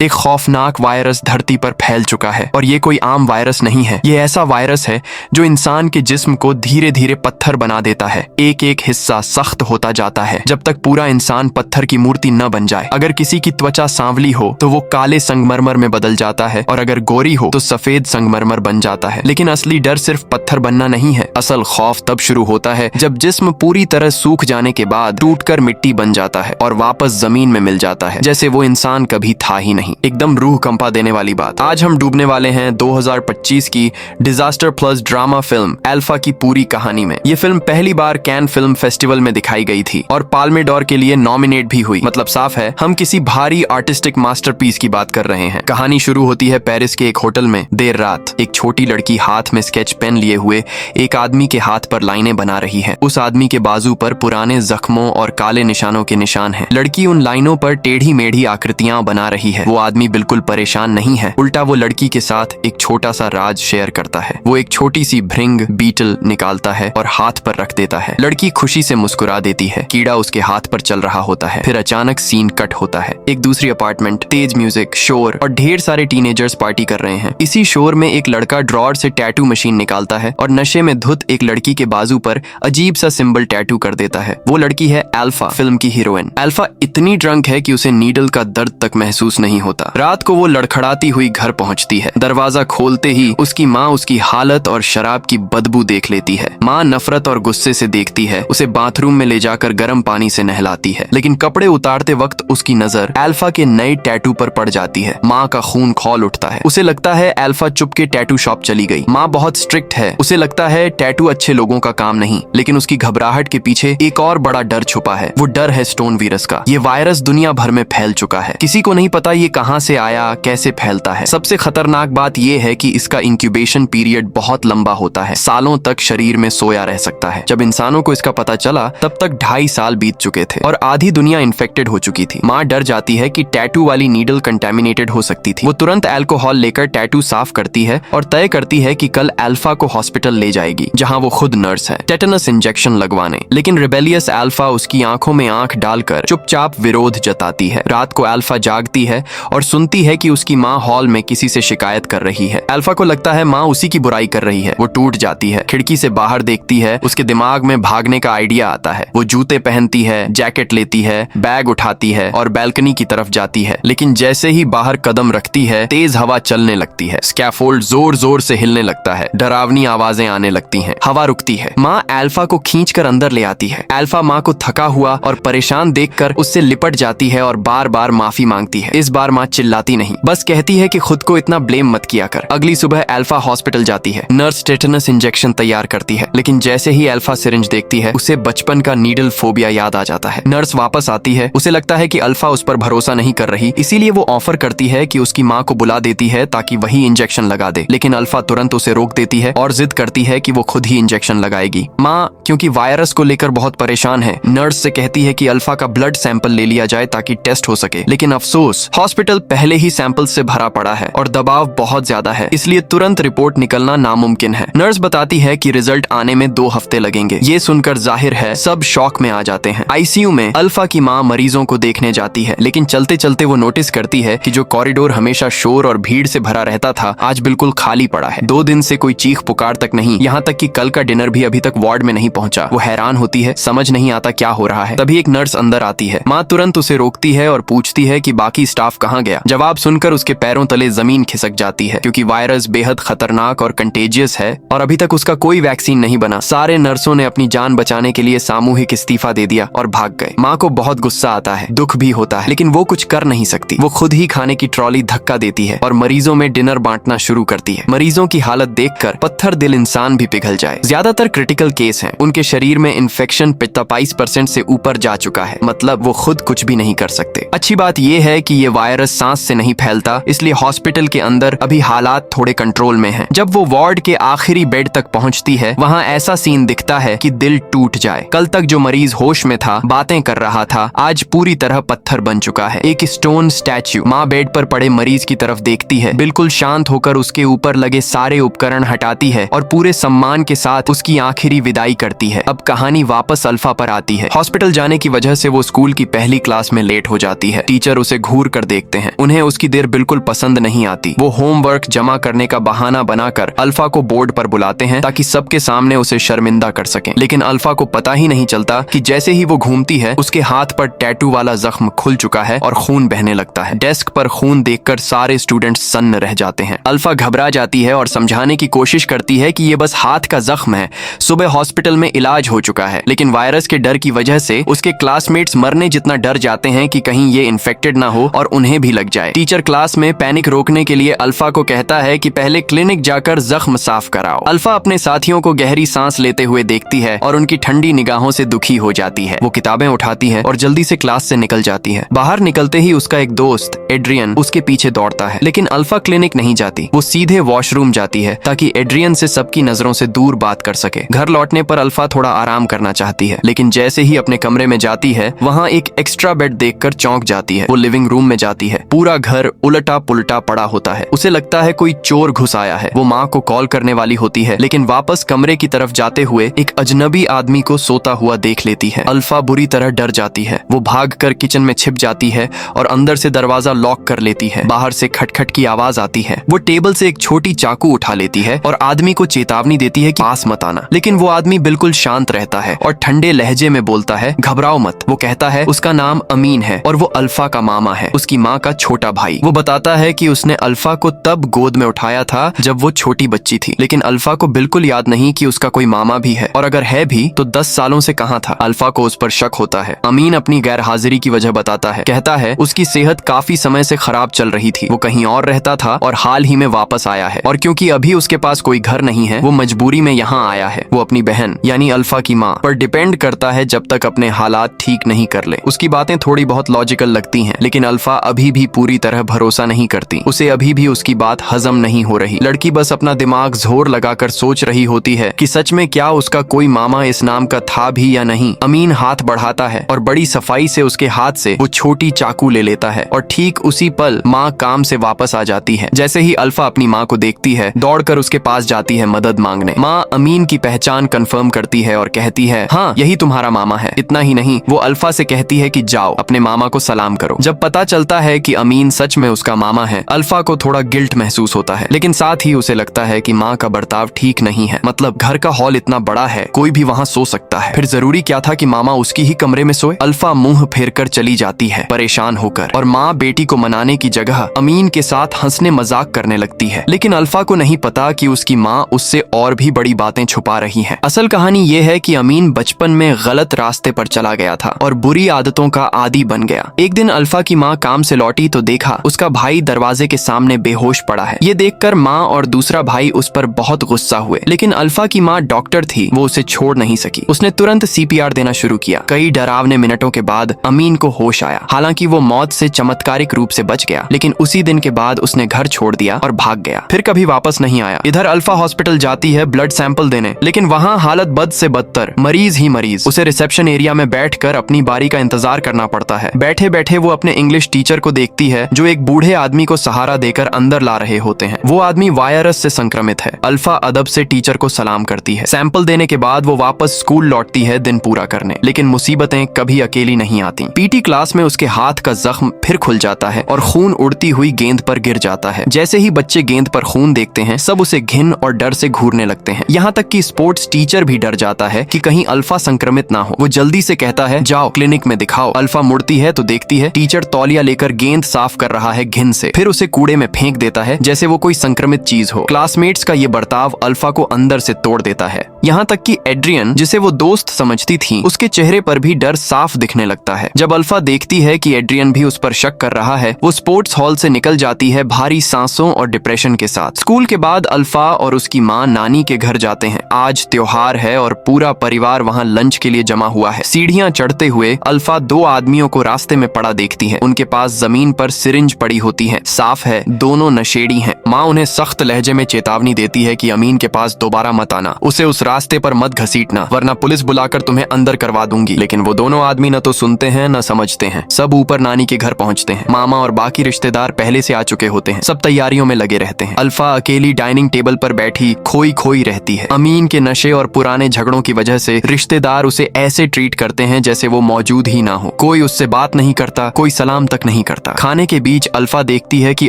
एक खौफनाक वायरस धरती पर फैल चुका है और ये कोई आम वायरस नहीं है। ये ऐसा वायरस है जो इंसान के जिस्म को धीरे धीरे पत्थर बना देता है। एक एक हिस्सा सख्त होता जाता है जब तक पूरा इंसान पत्थर की मूर्ति न बन जाए। अगर किसी की त्वचा सांवली हो तो वो काले संगमरमर में बदल जाता है और अगर गोरी हो तो सफेद संगमरमर बन जाता है। लेकिन असली डर सिर्फ पत्थर बनना नहीं है। असल खौफ तब शुरू होता है जब जिस्म पूरी तरह सूख जाने के बाद टूटकर मिट्टी बन जाता है और वापस जमीन में मिल जाता है जैसे वो इंसान कभी था ही नहीं। एकदम रूह कंपा देने वाली बात। आज हम डूबने वाले हैं 2025 की disaster plus drama film alpha की पूरी कहानी में। ये फिल्म पहली बार कैन फिल्म फेस्टिवल में दिखाई गई थी और पाल्मे डोर के लिए नॉमिनेट भी हुई। मतलब साफ है हम किसी भारी आर्टिस्टिक मास्टरपीस की बात कर रहे हैं। कहानी शुरू होती है पेरिस के एक होटल में। देर रात एक छोटी लड़की हाथ में स्केच पेन लिए हुए एक आदमी के हाथ पर लाइनें बना रही है। उस आदमी के बाजू पर पुराने जख्मों और काले निशानों के निशान हैं। लड़की उन लाइनों पर टेढ़ी मेढ़ी आकृतियां बना रही है। वो आदमी बिल्कुल परेशान नहीं है, उल्टा वो लड़की के साथ एक छोटा सा राज शेयर करता है। वो एक छोटी सी भृंग बीटल निकालता है और हाथ पर रख देता है। लड़की खुशी से मुस्कुरा देती है। कीड़ा उसके हाथ पर चल रहा होता है। फिर अचानक सीन कट होता है। एक दूसरी अपार्टमेंट, तेज म्यूजिक, शोर और ढेर सारे टीनेजर्स पार्टी कर रहे हैं। इसी शोर में एक लड़का ड्रॉअर से टैटू मशीन निकालता है और नशे में धुत एक लड़की के बाजू पर अजीब सा सिंबल टैटू कर देता है। वो लड़की है अल्फा, फिल्म की हीरोइन। अल्फा इतनी ड्रंक है कि उसे नीडल का दर्द तक महसूस नहीं होता। रात को वो लड़खड़ाती हुई घर पहुंचती है। दरवाजा खोलते ही उसकी माँ उसकी हालत और शराब की बदबू देख लेती है। माँ नफरत और गुस्से से देखती है। उसे बाथरूम में ले जाकर गर्म पानी से नहलाती है। लेकिन कपड़े उतारते वक्त उसकी नजर अल्फा के नए टैटू पर पड़ जाती है। माँ का खून खौल उठता है। उसे लगता है अल्फा चुप के टैटू शॉप चली गई। माँ बहुत स्ट्रिक्ट है। उसे लगता है टैटू अच्छे लोगों का काम नहीं। लेकिन उसकी घबराहट के पीछे एक और बड़ा डर छुपा है। वो डर है स्टोन वीरस का। ये वायरस दुनिया भर में फैल चुका है। किसी को नहीं पता ये कहां से आया, कैसे फैलता है। सबसे खतरनाक बात यह है कि इसका इंक्यूबेशन पीरियड बहुत लंबा होता है। सालों तक शरीर में सोया रह सकता है। जब इंसानों को इसका पता चला तब तक 2.5 साल बीत चुके थे और आधी दुनिया इन्फेक्टेड हो चुकी थी। माँ डर जाती है कि टैटू वाली नीडल कंटेमिनेटेड हो सकती थी। वो तुरंत अल्कोहल लेकर टैटू साफ करती है और तय करती है कि कल अल्फा को हॉस्पिटल ले जाएगी जहाँ वो खुद नर्स है, टेटनस इंजेक्शन लगवाने। लेकिन रिबेलियस अल्फा उसकी आंखों में आंख डालकर चुपचाप विरोध जताती है। रात को अल्फा जागती है और सुनती है कि उसकी माँ हॉल में किसी से शिकायत कर रही है। अल्फा को लगता है माँ उसी की बुराई कर रही है। वो टूट जाती है। खिड़की से बाहर देखती है। उसके दिमाग में भागने का आइडिया आता है। वो जूते पहनती है, जैकेट लेती है, बैग उठाती है और बैल्कनी की तरफ जाती है। लेकिन जैसे ही बाहर कदम रखती है तेज हवा चलने लगती है। स्कैफोल्ड जोर जोर से हिलने लगता है। डरावनी आवाजें आने लगती हैं। हवा रुकती है। माँ अल्फा को खींचकर अंदर ले आती है। अल्फा माँ को थका हुआ और परेशान देखकर उससे लिपट जाती है और बार बार माफी मांगती है। इस बार माँ चिल्लाती नहीं, बस कहती है कि खुद को इतना ब्लेम मत किया कर। अगली सुबह अल्फा हॉस्पिटल जाती है। नर्स टेटनस इंजेक्शन तैयार करती है। लेकिन जैसे ही अल्फा सिरिंज देखती है उसे बचपन का नीडल फोबिया याद आ जाता है। नर्स वापस आती है। उसे लगता है कि अल्फा उस पर भरोसा नहीं कर रही, इसीलिए वो ऑफर करती है कि उसकी माँ को बुला देती है ताकि वही इंजेक्शन लगा दे। लेकिन अल्फा तुरंत उसे रोक देती है और जिद करती है कि वो खुद ही इंजेक्शन लगाएगी। माँ क्योंकि वायरस को लेकर बहुत परेशान है, नर्स से कहती है कि अल्फा का ब्लड सैंपल ले लिया जाए ताकि टेस्ट हो सके। लेकिन अफसोस हॉस्पिटल पहले ही सैंपल से भरा पड़ा है और दबाव बहुत ज्यादा है, इसलिए तुरंत रिपोर्ट निकलना नामुमकिन है। नर्स बताती है कि रिजल्ट आने में 2 हफ्ते लगेंगे। ये सुनकर जाहिर है सब शॉक में आ जाते हैं। आईसीयू में अल्फा की माँ मरीजों को देखने जाती है। लेकिन चलते चलते वो नोटिस करती है कि जो कॉरिडोर हमेशा शोर और भीड़ से भरा रहता था आज बिल्कुल खाली पड़ा है। 2 दिन से कोई चीख पुकार तक नहीं, यहाँ तक कि कल का डिनर भी अभी तक वार्ड में नहीं पहुंचा। वो हैरान होती है, समझ नहीं आता क्या हो रहा है। तभी एक नर्स अंदर आती है। माँ तुरंत उसे रोकती है और पूछती है कि बाकी स्टाफ कहाँ गया। जवाब सुनकर उसके पैरों तले जमीन खिसक जाती है क्योंकि वायरस बेहद खतरनाक और कंटेजियस है और अभी तक उसका कोई वैक्सीन नहीं बना। सारे नर्सों ने अपनी जान बचाने के लिए सामूहिक इस्तीफा दे दिया और भाग गए। माँ को बहुत गुस्सा आता है, दुख भी होता है, लेकिन वो कुछ कर नहीं सकती। वो खुद ही खाने की ट्रॉली धक्का देती है और मरीजों में डिनर बांटना शुरू करती है। मरीजों की हालत देखकर पत्थर दिल इंसान भी पिघल जाए। ज्यादातर क्रिटिकल केस हैं। उनके शरीर में इन्फेक्शन 25% से ऊपर जा चुका है। मतलब वो खुद कुछ भी नहीं कर सकते। अच्छी बात यह है कि ये वायरस सांस से नहीं फैलता, इसलिए हॉस्पिटल के अंदर अभी हालात थोड़े कंट्रोल में हैं। जब वो वार्ड के आखिरी बेड तक पहुंचती है वहां ऐसा सीन दिखता है कि दिल टूट जाए। कल तक जो मरीज होश में था, बातें कर रहा था, आज पूरी तरह पत्थर बन चुका है। एक स्टोन स्टैच्यू। माँ बेड पर पड़े मरीज की तरफ देखती है, बिल्कुल शांत होकर उसके ऊपर लगे सारे उपकरण हटाती है और पूरे सम्मान के साथ उसकी आखिरी विदाई करती है। अब कहानी वापस अल्फा पर आती है। हॉस्पिटल जाने की वजह से वो स्कूल की पहली क्लास में लेट हो जाती है। टीचर उसे घूर कर देखती देखते हैं। उन्हें उसकी देर बिल्कुल पसंद नहीं आती। वो होमवर्क जमा करने का बहाना बनाकर अल्फा को बोर्ड पर बुलाते हैं ताकि सबके सामने उसे शर्मिंदा कर सकें। लेकिन अल्फा को पता ही नहीं चलता कि जैसे ही वो घूमती है उसके हाथ पर टैटू वाला जख्म खुल चुका है और खून बहने लगता है। डेस्क पर खून देखकर सारे स्टूडेंट्स सन्न रह जाते हैं। अल्फा घबरा जाती है और समझाने की कोशिश करती है कि ये बस हाथ का जख्म है, सुबह हॉस्पिटल में इलाज हो चुका है। लेकिन वायरस के डर की वजह से उसके क्लासमेट्स मरने जितना डर जाते हैं कि कहीं ये इन्फेक्टेड ना हो और उन्हें भी लग जाए। टीचर क्लास में पैनिक रोकने के लिए अल्फा को कहता है कि पहले क्लिनिक जाकर जख्म साफ कराओ। अल्फा अपने साथियों को गहरी सांस लेते हुए देखती है और उनकी ठंडी निगाहों से दुखी हो जाती है। वो किताबें उठाती है और जल्दी से क्लास से निकल जाती है। बाहर निकलते ही उसका एक दोस्त एड्रियन उसके पीछे दौड़ता है, लेकिन अल्फा क्लिनिक नहीं जाती। वो सीधे वॉशरूम जाती है ताकि एड्रियन से सबकी नजरों से दूर बात कर सके। घर लौटने पर अल्फा थोड़ा आराम करना चाहती है, लेकिन जैसे ही अपने कमरे में जाती है वहाँ एक एक्स्ट्रा बेड देखकर चौंक जाती है। वो लिविंग रूम में जाती है। पूरा घर उलटा पुलटा पड़ा होता है। उसे लगता है कोई चोर घुस आया है। वो माँ को कॉल करने वाली होती है, लेकिन वापस कमरे की तरफ जाते हुए एक अजनबी आदमी को सोता हुआ देख लेती है। अल्फा बुरी तरह डर जाती है। वो भागकर किचन में छिप जाती है और अंदर से दरवाजा लॉक कर लेती है। बाहर से खटखट की आवाज आती है। वो टेबल से एक छोटी चाकू उठा लेती है और आदमी को चेतावनी देती है कि पास मत आना। लेकिन वो आदमी बिल्कुल शांत रहता है और ठंडे लहजे में बोलता है, घबराओ मत। वो कहता है उसका नाम अमीन है और वो अल्फा का मामा है, उसकी माँ का छोटा भाई। वो बताता है कि उसने अल्फा को तब गोद में उठाया था जब वो छोटी बच्ची थी, लेकिन अल्फा को बिल्कुल याद नहीं कि उसका कोई मामा भी है, और अगर है भी तो 10 सालों से कहाँ था। अल्फा को उस पर शक होता है। अमीन अपनी गैर हाजिरी की वजह बताता है। कहता है उसकी सेहत काफी समय से खराब चल रही थी। वो कहीं और रहता था और हाल ही में वापस आया है, और क्योंकि अभी उसके पास कोई घर नहीं है वो मजबूरी में यहाँ आया है। वो अपनी बहन यानी अल्फा की माँ पर डिपेंड करता है जब तक अपने हालात ठीक नहीं कर ले। उसकी बातें थोड़ी बहुत लॉजिकल लगती हैं, लेकिन अल्फा अभी भी पूरी तरह भरोसा नहीं करती। उसे अभी भी उसकी बात हजम नहीं हो रही। लड़की बस अपना दिमाग जोर लगाकर सोच रही होती है कि सच में क्या उसका कोई मामा इस नाम का था भी या नहीं। अमीन हाथ बढ़ाता है और बड़ी सफाई से उसके हाथ से वो छोटी चाकू ले लेता है, और ठीक उसी पल माँ काम से वापस आ जाती है। जैसे ही अल्फा अपनी माँ को देखती है दौड़कर उसके पास जाती है मदद मांगने। माँ अमीन की पहचान कंफर्म करती है और कहती है, हाँ यही तुम्हारा मामा है। इतना ही नहीं, वो अल्फा से कहती है कि जाओ अपने मामा को सलाम करो। जब पता चलता है कि अमीन सच में उसका मामा है, अल्फा को थोड़ा गिल्ट महसूस होता है, लेकिन साथ ही उसे लगता है कि माँ का बर्ताव ठीक नहीं है। मतलब घर का हॉल इतना बड़ा है, कोई भी वहाँ सो सकता है, फिर जरूरी क्या था कि मामा उसकी ही कमरे में सोए। अल्फा मुंह फेर कर चली जाती है परेशान होकर, और माँ बेटी को मनाने की जगह अमीन के साथ हंसने मजाक करने लगती है। लेकिन अल्फा को नहीं पता कि उसकी माँ उससे और भी बड़ी बातें छुपा रही है। असल कहानी ये है कि अमीन बचपन में गलत रास्ते पर चला गया था और बुरी आदतों का आदी बन गया। एक दिन अल्फा की माँ काम से लौटी तो देखा उसका भाई दरवाजे के सामने बेहोश पड़ा है। ये देखकर माँ और दूसरा भाई उस पर बहुत गुस्सा हुए, लेकिन अल्फा की माँ डॉक्टर थी, वो उसे छोड़ नहीं सकी। उसने तुरंत CPR देना शुरू किया। कई डरावने मिनटों के बाद अमीन को होश आया। हालांकि वो मौत से चमत्कारिक रूप से बच गया, लेकिन उसी दिन के बाद उसने घर छोड़ दिया और भाग गया, फिर कभी वापस नहीं आया। इधर अल्फा हॉस्पिटल जाती है ब्लड सैंपल देने, लेकिन वहाँ हालत बद से बदतर, मरीज ही मरीज। उसे रिसेप्शन एरिया में बैठकर अपनी बारी का इंतजार करना पड़ता है। बैठे बैठे वो अपने इंग्लिश टीचर को देखती है जो एक बूढ़े आदमी को सहारा देकर अंदर ला रहे होते हैं। वो आदमी वायरस से संक्रमित है। अल्फा अदब से टीचर को सलाम करती है। सैंपल देने के बाद वो वापस स्कूल लौटती है दिन पूरा करने, लेकिन मुसीबतें कभी अकेली नहीं आती। PT क्लास में उसके हाथ का जख्म फिर खुल जाता है और खून उड़ती हुई गेंद पर गिर जाता है। जैसे ही बच्चे गेंद पर खून देखते हैं सब उसे घिन और डर से घूरने लगते हैं। यहाँ तक कि स्पोर्ट्स टीचर भी डर जाता है कि कहीं अल्फा संक्रमित ना हो। वो जल्दी से कहता है, जाओ क्लिनिक में दिखाओ। अल्फा मुड़ती है तो देखती है टीचर तौलिया लेकर गेंद साफ कर रहा है घिन से, फिर उसे कूड़े में फेंक देता है जैसे वो कोई संक्रमित चीज हो। क्लासमेट्स का ये बर्ताव अल्फा को अंदर से तोड़ देता है। यहाँ तक कि एड्रियन, जिसे वो दोस्त समझती थी, उसके चेहरे पर भी डर साफ दिखने लगता है। जब अल्फा देखती है कि एड्रियन भी उस पर शक कर रहा है, वो स्पोर्ट्स हॉल से निकल जाती है भारी सांसों और डिप्रेशन के साथ। स्कूल के बाद अल्फा और उसकी माँ नानी के घर जाते हैं। आज त्योहार है और पूरा परिवार वहाँ लंच के लिए जमा हुआ है। सीढ़ियाँ चढ़ते हुए अल्फा 2 आदमियों को रास्ते में पड़ा देखती है। उनके पास जमीन पर सिरिंज पड़ी होती है। साफ है दोनों नशेड़ी हैं। माँ उन्हें सख्त लहजे में चेतावनी देती है कि अमीन के पास दोबारा मत आना, उसे उस रास्ते पर मत घसीटना, वरना पुलिस बुलाकर तुम्हें अंदर करवा दूंगी। लेकिन वो दोनों आदमी न तो सुनते हैं न समझते हैं। सब ऊपर नानी के घर पहुंचते हैं। मामा और बाकी रिश्तेदार पहले से आ चुके होते हैं। सब तैयारियों में लगे रहते हैं। अल्फा अकेली डाइनिंग टेबल पर बैठी खोई खोई रहती है। अमीन के नशे और पुराने झगड़ों की वजह से रिश्तेदार उसे ऐसे ट्रीट करते हैं जैसे वो मौजूद ही ना हो। कोई उससे बात नहीं करता, कोई सलाम तक नहीं करता। करता। खाने के बीच अल्फा देखती है कि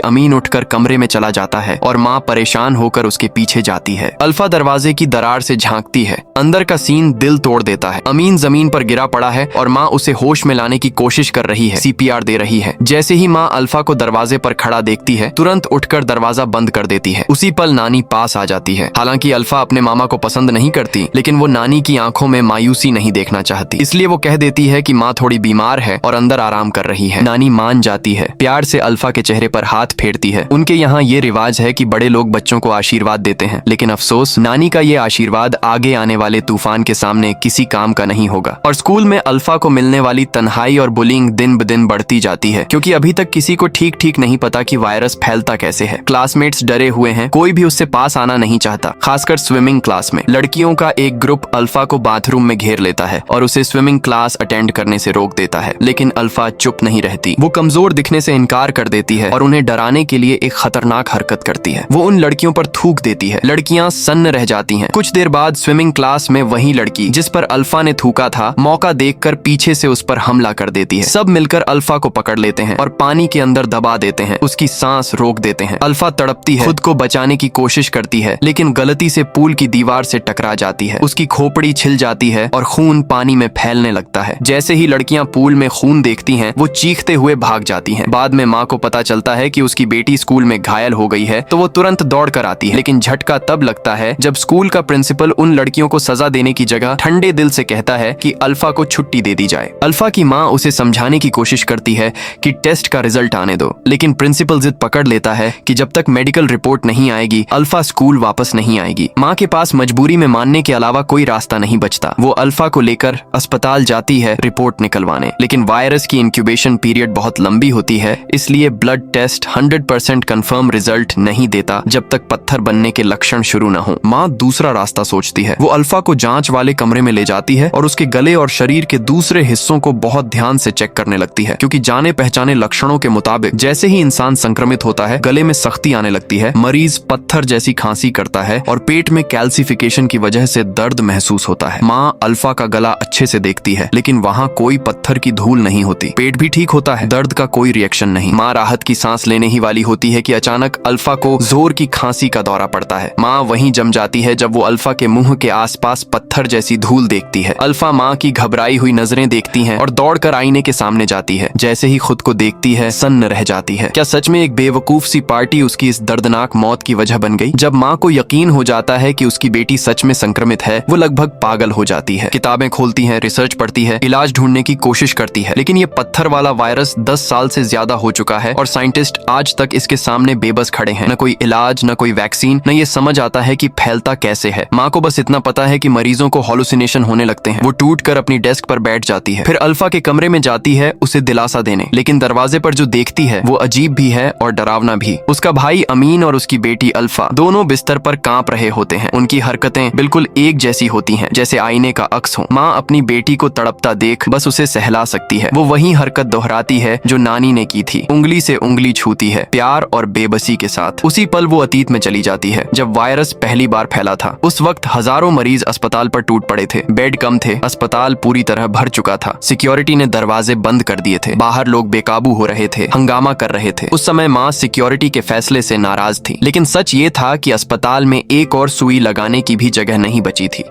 अमीन उठकर कमरे में चला जाता है और माँ परेशान होकर उसके पीछे जाती है। अल्फा दरवाजे की दरार से झांकती है। अंदर का सीन दिल तोड़ देता है। अमीन जमीन पर गिरा पड़ा है और माँ उसे होश में लाने की कोशिश कर रही है, सीपीआर दे रही है। जैसे ही माँ अल्फा को दरवाजे पर खड़ा देखती है, तुरंत उठकर दरवाजा बंद कर देती है। उसी पल नानी पास आ जाती है। हालांकि अल्फा अपने मामा को पसंद नहीं करती, लेकिन वो नानी की आंखों में मायूसी नहीं देखना चाहती, इसलिए वो कह देती है कि माँ थोड़ी बीमार है और अंदर आराम कर रही है। नानी मान जाती है, प्यार से अल्फा के चेहरे पर हाथ फेरती है। उनके यहाँ ये रिवाज है कि बड़े लोग बच्चों को आशीर्वाद देते हैं, लेकिन अफसोस नानी का ये आशीर्वाद आगे आने वाले तूफान के सामने किसी काम का नहीं होगा। और स्कूल में अल्फा को मिलने वाली तन्हाई और बुलिंग दिन ब दिन बढ़ती जाती है, क्योंकि अभी तक किसी को ठीक ठीक नहीं पता कि वायरस फैलता कैसे है। क्लासमेट्स डरे हुए हैं, कोई भी उससे पास आना नहीं चाहता। खासकर स्विमिंग क्लास में लड़कियों का एक ग्रुप अल्फा को बाथरूम में घेर लेता है और उसे स्विमिंग क्लास अटेंड करने से रोक देता है, लेकिन अल्फा चुप नहीं रहती। वो कमजोर दिखने से इनकार कर देती है और उन्हें डराने के लिए एक खतरनाक हरकत करती है। वो उन लड़कियों पर थूक देती है। लड़कियां सन्न रह जाती हैं। कुछ देर बाद स्विमिंग क्लास में वही लड़की जिस पर अल्फा ने थूका था, मौका देखकर पीछे से उस पर हमला कर देती है। सब मिलकर अल्फा को पकड़ लेते हैं और पानी के अंदर दबा देते हैं, उसकी सांस रोक देते हैं। अल्फा तड़पती है, खुद को बचाने की कोशिश करती है, लेकिन गलती से पूल की दीवार से टकरा जाती है। उसकी खोपड़ी छिल जाती है और खून पानी में फैलने लगता है। जैसे ही लड़कियां पूल में खून देखती हैं, वो चीखते हुए भाग जाती हैं। बाद में माँ को पता चलता है कि उसकी बेटी स्कूल में घायल हो गई है, तो वो तुरंत दौड़ कर आती है, लेकिन झटका तब लगता है जब स्कूल का प्रिंसिपल उन लड़कियों को सजा देने की जगह ठंडे दिल से कहता है कि अल्फा को छुट्टी दे दी जाए। अल्फा की माँ उसे समझाने की कोशिश करती है कि टेस्ट का रिजल्ट आने दो, लेकिन प्रिंसिपल जिद पकड़ लेता है कि जब तक मेडिकल रिपोर्ट नहीं आएगी, अल्फा स्कूल वापस नहीं आएगी। माँ के पास मजबूरी में मानने के अलावा कोई रास्ता नहीं बचता। वो अल्फा को लेकर अस्पताल जाती है रिपोर्ट निकलवाने, लेकिन वायरस की इंक्यूबेशन पीरियड बहुत लंबी होती है, इसलिए ब्लड टेस्ट 100% कंफर्म रिजल्ट नहीं देता जब तक पत्थर बनने के लक्षण शुरू न हो। माँ दूसरा रास्ता सोचती है। वो अल्फा को जांच वाले कमरे में ले जाती है और उसके गले और शरीर के दूसरे हिस्सों को बहुत ध्यान से चेक करने लगती है, क्योंकि जाने पहचाने लक्षणों के मुताबिक जैसे ही इंसान संक्रमित होता है, गले में सख्ती आने लगती है, मरीज पत्थर जैसी खांसी करता है और पेट में कैल्सिफिकेशन की वजह से दर्द महसूस होता है। माँ अल्फा का गला अच्छे से देखती है, लेकिन वहाँ कोई पत्थर की धूल नहीं होती। पेट भी ठीक होता है, दर्द का कोई रिएक्शन नहीं। माँ राहत की सांस लेने ही वाली होती है कि अचानक अल्फा को जोर की खांसी का दौरा पड़ता है। माँ वहीं जम जाती है जब वो अल्फा के मुंह के आसपास पत्थर जैसी धूल देखती है। अल्फा माँ की घबराई हुई नजरें देखती हैं और दौड़कर आईने के सामने जाती है। जैसे ही खुद को देखती है, सन्न रह जाती है। क्या सच में एक बेवकूफ सी पार्टी उसकी इस दर्दनाक मौत की वजह बन गई? जब माँ को यकीन हो जाता है कि उसकी बेटी सच में संक्रमित है, वो लगभग पागल हो जाती है। किताबें खोलती है, रिसर्च पढ़ती है, इलाज ढूंढने की कोशिश करती है, लेकिन ये पत्थर वाला वायरस 10 साल से ज्यादा हो चुका है और साइंटिस्ट आज तक इसके सामने बेबस खड़े हैं। न कोई इलाज, न कोई वैक्सीन, न ये समझ आता है कि फैलता कैसे है। माँ को बस इतना पता है कि मरीजों को हॉलुसिनेशन होने लगते हैं। वो टूट कर अपनी डेस्क पर बैठ जाती है, फिर अल्फा के कमरे में जाती है उसे दिलासा देने, लेकिन दरवाजे पर जो देखती है वो अजीब भी है और डरावना भी। उसका भाई अमीन और उसकी बेटी अल्फा दोनों बिस्तर पर कांप रहे होते हैं। उनकी हरकतें बिल्कुल एक जैसी होती हैं, जैसे आईने का अक्स हो। माँ अपनी बेटी को तड़पता देख बस उसे सहला सकती है। वो वही हरकत दोहराती है जो नानी ने की थी, उंगली से उंगली छूती है, प्यार और बेबसी के साथ। उसी पल वो अतीत में चली जाती है जब वायरस पहली बार फैला था। उस वक्त हजारों मरीज अस्पताल पर टूट पड़े थे, बेड कम थे, अस्पताल पूरी तरह भर चुका था। सिक्योरिटी ने दरवाजे बंद कर दिए थे, बाहर लोग बेकाबू हो रहे थे, हंगामा कर रहे थे। उस समय माँ सिक्योरिटी के फैसले से नाराज थी, लेकिन सच ये था कि अस्पताल में एक और सुई लगाने की भी जगह नहीं बची थी।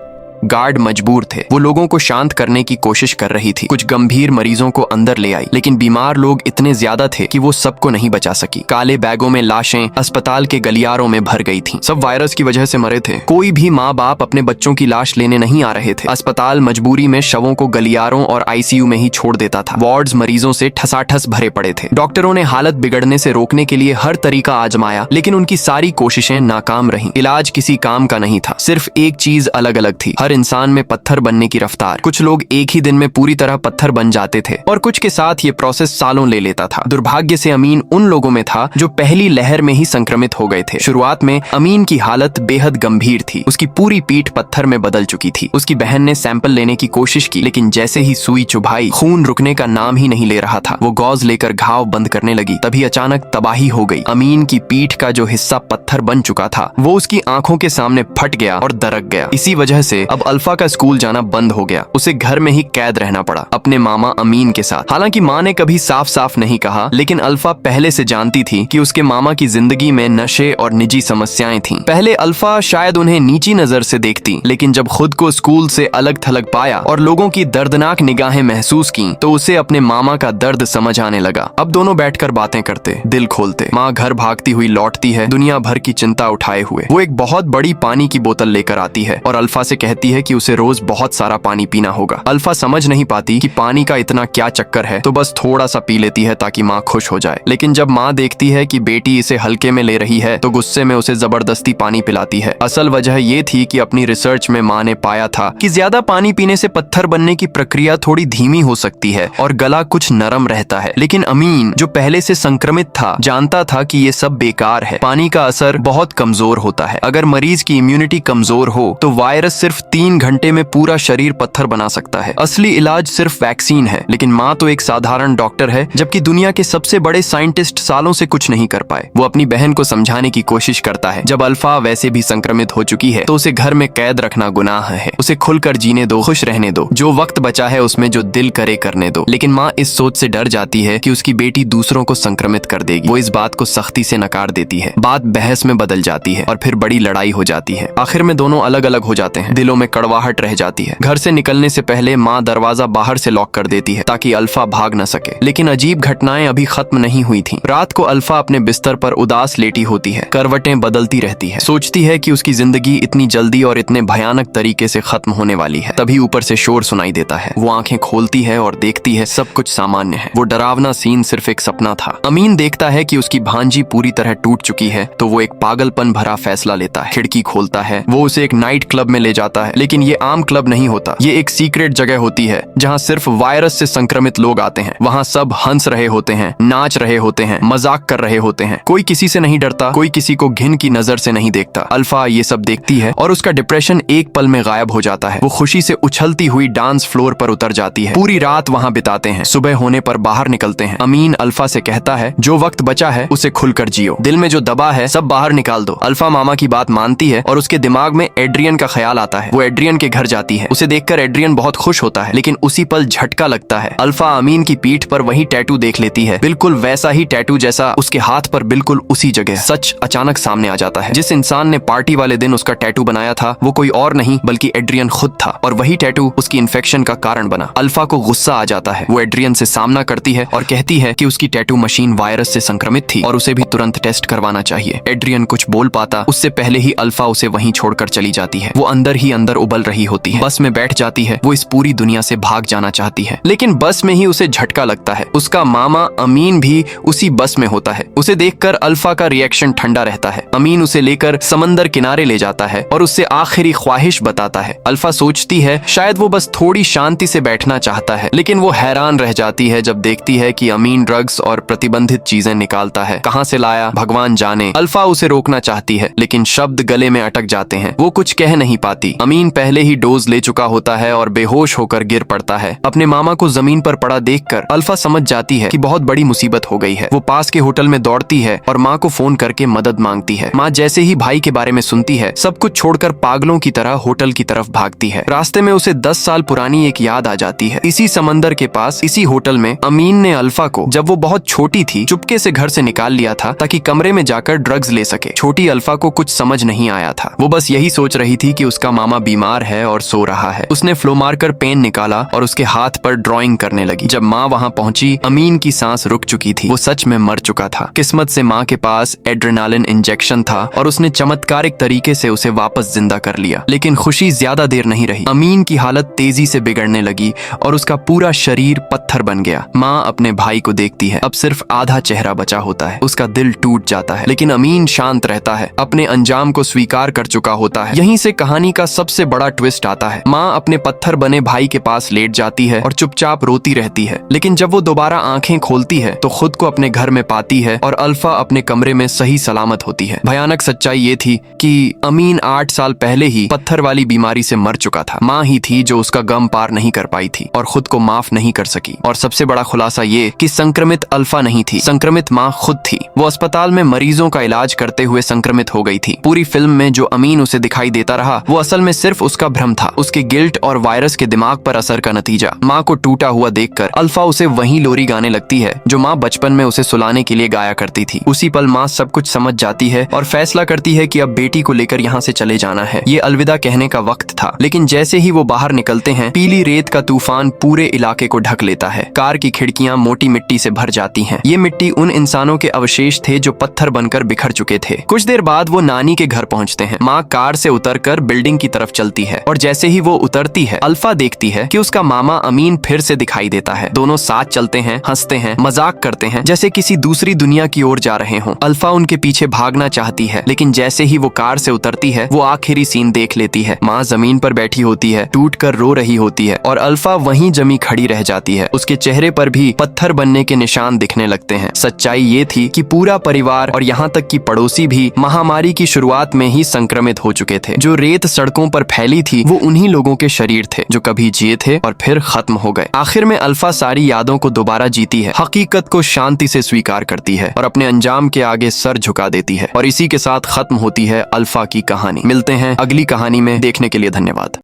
गार्ड मजबूर थे। वो लोगों को शांत करने की कोशिश कर रही थी। कुछ गंभीर मरीजों को अंदर ले आई, लेकिन बीमार लोग इतने ज्यादा थे कि वो सबको नहीं बचा सकी। काले बैगों में लाशें अस्पताल के गलियारों में भर गई थीं। सब वायरस की वजह से मरे थे। कोई भी माँ बाप अपने बच्चों की लाश लेने नहीं आ रहे थे। अस्पताल मजबूरी में शवों को गलियारों और आईसीयू में ही छोड़ देता था। वार्ड्स मरीजों से ठसाठस भरे पड़े थे। डॉक्टरों ने हालत बिगड़ने से रोकने के लिए हर तरीका आजमाया, लेकिन उनकी सारी कोशिशें नाकाम रहीं। इलाज किसी काम का नहीं था। सिर्फ एक चीज अलग अलग थी, हर इंसान में पत्थर बनने की रफ्तार। कुछ लोग एक ही दिन में पूरी तरह पत्थर बन जाते थे और कुछ के साथ ये प्रोसेस सालों ले लेता था। दुर्भाग्य से अमीन उन लोगों में था जो पहली लहर में ही संक्रमित हो गए थे। शुरुआत में अमीन की हालत बेहद गंभीर थी। उसकी पूरी पीठ पत्थर में बदल चुकी थी। उसकी बहन ने सैंपल लेने की कोशिश की, लेकिन जैसे ही सुई चुभाई, खून रुकने का नाम ही नहीं ले रहा था। वो गॉज लेकर घाव बंद करने लगी। तभी अचानक तबाही हो गई। अमीन की पीठ का जो हिस्सा पत्थर बन चुका था, वो उसकी आंखों के सामने फट गया और दरक गया। इसी वजह से अब अब अल्फा का स्कूल जाना बंद हो गया। उसे घर में ही कैद रहना पड़ा अपने मामा अमीन के साथ। हालांकि माँ ने कभी साफ साफ नहीं कहा, लेकिन अल्फा पहले से जानती थी कि उसके मामा की जिंदगी में नशे और निजी समस्याएं थीं। पहले अल्फा शायद उन्हें नीची नजर से देखती, लेकिन जब खुद को स्कूल से अलग थलग पाया और लोगों की दर्दनाक निगाहें महसूस की तो उसे अपने मामा का दर्द समझ आने लगा। अब दोनों बैठकर बातें करते, दिल खोलते। माँ घर भागती हुई लौटती है, दुनिया भर की चिंता उठाए हुए। वो एक बहुत बड़ी पानी की बोतल लेकर आती है और अल्फा से कहती है कि उसे रोज बहुत सारा पानी पीना होगा। अल्फा समझ नहीं पाती कि पानी का इतना क्या चक्कर है, तो बस थोड़ा सा पी लेती है ताकि माँ खुश हो जाए। लेकिन जब माँ देखती है कि बेटी इसे हल्के में ले रही है तो गुस्से में उसे जबरदस्ती पानी पिलाती है। असल वजह ये थी कि अपनी रिसर्च में माँ ने पाया था कि ज्यादा पानी पीने से पत्थर बनने की प्रक्रिया थोड़ी धीमी हो सकती है और गला कुछ नरम रहता है। लेकिन अमीन, जो पहले से संक्रमित था, जानता था कि ये सब बेकार है। पानी का असर बहुत कमजोर होता है। अगर मरीज की इम्यूनिटी कमजोर हो तो वायरस सिर्फ 3 घंटे में पूरा शरीर पत्थर बना सकता है। असली इलाज सिर्फ वैक्सीन है। लेकिन माँ तो एक साधारण डॉक्टर है, जबकि दुनिया के सबसे बड़े साइंटिस्ट सालों से कुछ नहीं कर पाए। वो अपनी बहन को समझाने की कोशिश करता है, जब अल्फा वैसे भी संक्रमित हो चुकी है तो उसे घर में कैद रखना गुनाह है। उसे खुलकर जीने दो, खुश रहने दो, जो वक्त बचा है उसमें जो दिल करे करने दो। लेकिन माँ इस सोच से डर जाती है कि उसकी बेटी दूसरों को संक्रमित कर देगी। वो इस बात को सख्ती से नकार देती है। बात बहस में बदल जाती है और फिर बड़ी लड़ाई हो जाती है। आखिर में दोनों अलग अलग हो जाते हैं। दिलों में कड़वाहट रह जाती है। घर से निकलने से पहले माँ दरवाजा बाहर से लॉक कर देती है ताकि अल्फा भाग न सके। लेकिन अजीब घटनाएं अभी खत्म नहीं हुई थीं। रात को अल्फा अपने बिस्तर पर उदास लेटी होती है। करवटें बदलती रहती है। सोचती है कि उसकी जिंदगी इतनी जल्दी और इतने भयानक तरीके से खत्म होने वाली है। तभी ऊपर से शोर सुनाई देता है। वो आंखें खोलती है और देखती है सब कुछ सामान्य है। वो डरावना सीन सिर्फ एक सपना था। अमीन देखता है कि उसकी भांजी पूरी तरह टूट चुकी है तो वो एक पागलपन भरा फैसला लेता है। खिड़की खोलता है। वो उसे एक नाइट क्लब में ले जाता है। लेकिन ये आम क्लब नहीं होता। ये एक सीक्रेट जगह होती है जहाँ सिर्फ वायरस से संक्रमित लोग आते हैं। वहाँ सब हंस रहे होते हैं, नाच रहे होते हैं, मजाक कर रहे होते हैं। कोई किसी से नहीं डरता, कोई किसी को घिन की नजर से नहीं देखता। अल्फा ये सब देखती है और उसका डिप्रेशन एक पल में गायब हो जाता है। वो खुशी से उछलती हुई डांस फ्लोर पर उतर जाती है। पूरी रात वहाँ बिताते हैं। सुबह होने पर बाहर निकलते हैं। अमीन अल्फा से कहता है, जो वक्त बचा है उसे खुलकर जियो। दिल में जो दबा है सब बाहर निकाल दो। अल्फा मामा की बात मानती है और उसके दिमाग में एड्रियन का ख्याल आता है। वो एड्रियन के घर जाती है। उसे देखकर एड्रियन बहुत खुश होता है, लेकिन उसी पल झटका लगता है। अल्फा अमीन की पीठ पर वही टैटू देख लेती है, बिल्कुल वैसा ही टैटू जैसा उसके हाथ पर बिल्कुल उसी जगह। सच अचानक सामने आ जाता है। जिस इंसान ने पार्टी वाले दिन उसका टैटू बनाया था वो कोई और नहीं बल्कि एड्रियन खुद था और वही टैटू उसकी इन्फेक्शन का कारण बना। अल्फा को गुस्सा आ जाता है। वो एड्रियन से सामना करती है और कहती है कि उसकी टैटू मशीन वायरस से संक्रमित थी और उसे भी तुरंत टेस्ट करवाना चाहिए। एड्रियन कुछ बोल पाता उससे पहले ही अल्फा उसे वहीं छोड़कर चली जाती है। वो अंदर ही अंदर उबल रही होती है। बस में बैठ जाती है। वो इस पूरी दुनिया से भाग जाना चाहती है, लेकिन बस में ही उसे झटका लगता है। उसका मामा अमीन भी उसी बस में होता है। उसे देखकर अल्फा का रिएक्शन ठंडा रहता है। अमीन उसे लेकर समंदर किनारे ले जाता है और उससे आखिरी ख्वाहिश बताता है। अल्फा सोचती है शायद वो बस थोड़ी शांति से बैठना चाहता है, लेकिन वो हैरान रह जाती है जब देखती है कि अमीन ड्रग्स और प्रतिबंधित चीजें निकालता है। कहाँ से लाया भगवान जाने। अल्फा उसे रोकना चाहती है, लेकिन शब्द गले में अटक जाते हैं। वो कुछ कह नहीं पाती। अमीन पहले ही डोज ले चुका होता है और बेहोश होकर गिर पड़ता है। अपने मामा को जमीन पर पड़ा देखकर अल्फा समझ जाती है कि बहुत बड़ी मुसीबत हो गई है। वो पास के होटल में दौड़ती है और माँ को फोन करके मदद मांगती है। माँ जैसे ही भाई के बारे में सुनती है सब कुछ छोड़कर पागलों की तरह होटल की तरफ भागती है। रास्ते में उसे 10 साल पुरानी एक याद आ जाती है। इसी समंदर के पास इसी होटल में अमीन ने अल्फा को जब वो बहुत छोटी थी चुपके से घर से निकाल लिया था ताकि कमरे में जाकर ड्रग्स ले सके। छोटी अल्फा को कुछ समझ नहीं आया था। वो बस यही सोच रही थी कि उसका मामा बीमार है और सो रहा है। उसने फ्लो मार्कर पेन निकाला और उसके हाथ पर ड्राइंग करने लगी। जब माँ वहाँ पहुंची अमीन की सांस रुक चुकी थी। वो सच में मर चुका था। किस्मत से माँ के पास एड्रेनालिन इंजेक्शन था और उसने चमत्कारिक तरीके से उसे वापस जिंदा कर लिया। लेकिन खुशी ज्यादा देर नहीं रही। अमीन की हालत तेजी से बिगड़ने लगी और उसका पूरा शरीर पत्थर बन गया। माँ अपने भाई को देखती है। अब सिर्फ आधा चेहरा बचा होता है। उसका दिल टूट जाता है, लेकिन अमीन शांत रहता है। अपने अंजाम को स्वीकार कर चुका होता है। यहीं से कहानी का सबसे बड़ा ट्विस्ट आता है। माँ अपने पत्थर बने भाई के पास लेट जाती है और चुपचाप रोती रहती है। लेकिन जब वो दोबारा आंखें खोलती है तो खुद को अपने घर में पाती है और अल्फा अपने कमरे में सही सलामत होती है। भयानक सच्चाई ये थी कि अमीन 8 साल पहले ही पत्थर वाली बीमारी से मर चुका था। माँ ही थी जो उसका गम पार नहीं कर पाई थी और खुद को माफ नहीं कर सकी। और सबसे बड़ा खुलासा ये कि संक्रमित अल्फा नहीं थी, संक्रमित माँ खुद थी। वो अस्पताल में मरीजों का इलाज करते हुए संक्रमित हो गई थी। पूरी फिल्म में जो अमीन उसे दिखाई देता रहा वो असल में सिर्फ सिर्फ उसका भ्रम था, उसके गिल्ट और वायरस के दिमाग पर असर का नतीजा। माँ को टूटा हुआ देखकर अल्फा उसे वही लोरी गाने लगती है जो माँ बचपन में उसे सुलाने के लिए गाया करती थी। उसी पल माँ सब कुछ समझ जाती है और फैसला करती है कि अब बेटी को लेकर यहाँ से चले जाना है। ये अलविदा कहने का वक्त था, लेकिन जैसे ही वो बाहर निकलते हैं, पीली रेत का तूफान पूरे इलाके को ढक लेता है। कार की खिड़कियां मोटी मिट्टी से भर जाती हैं। ये मिट्टी उन इंसानों के अवशेष थे जो पत्थर बनकर बिखर चुके थे। कुछ देर बाद वो नानी के घर पहुंचते हैं। माँ कार से उतरकर बिल्डिंग की तरफ चलती है और जैसे ही वो उतरती है, अल्फा देखती है कि उसका मामा अमीन फिर से दिखाई देता है। दोनों साथ चलते हैं, हंसते हैं, मजाक करते हैं, जैसे किसी दूसरी दुनिया की ओर जा रहे हों। अल्फा उनके पीछे भागना चाहती है, लेकिन जैसे ही वो कार से उतरती है, वो आखिरी सीन देख लेती है। माँ जमीन पर बैठी होती है, टूट कर रो रही होती है और अल्फा वहीं जमी खड़ी रह जाती है। उसके चेहरे पर भी पत्थर बनने के निशान दिखने लगते हैं। सच्चाई ये थी कि पूरा परिवार और यहाँ तक कि पड़ोसी भी महामारी की शुरुआत में ही संक्रमित हो चुके थे। जो रेत सड़कों पर फैली थी, वो उन्हीं लोगों के शरीर थे जो कभी जिए थे और फिर खत्म हो गए। आखिर में अल्फा सारी यादों को दोबारा जीती है, हकीकत को शांति से स्वीकार करती है और अपने अंजाम के आगे सर झुका देती है। और इसी के साथ खत्म होती है अल्फा की कहानी। मिलते हैं अगली कहानी में, देखने के लिए धन्यवाद।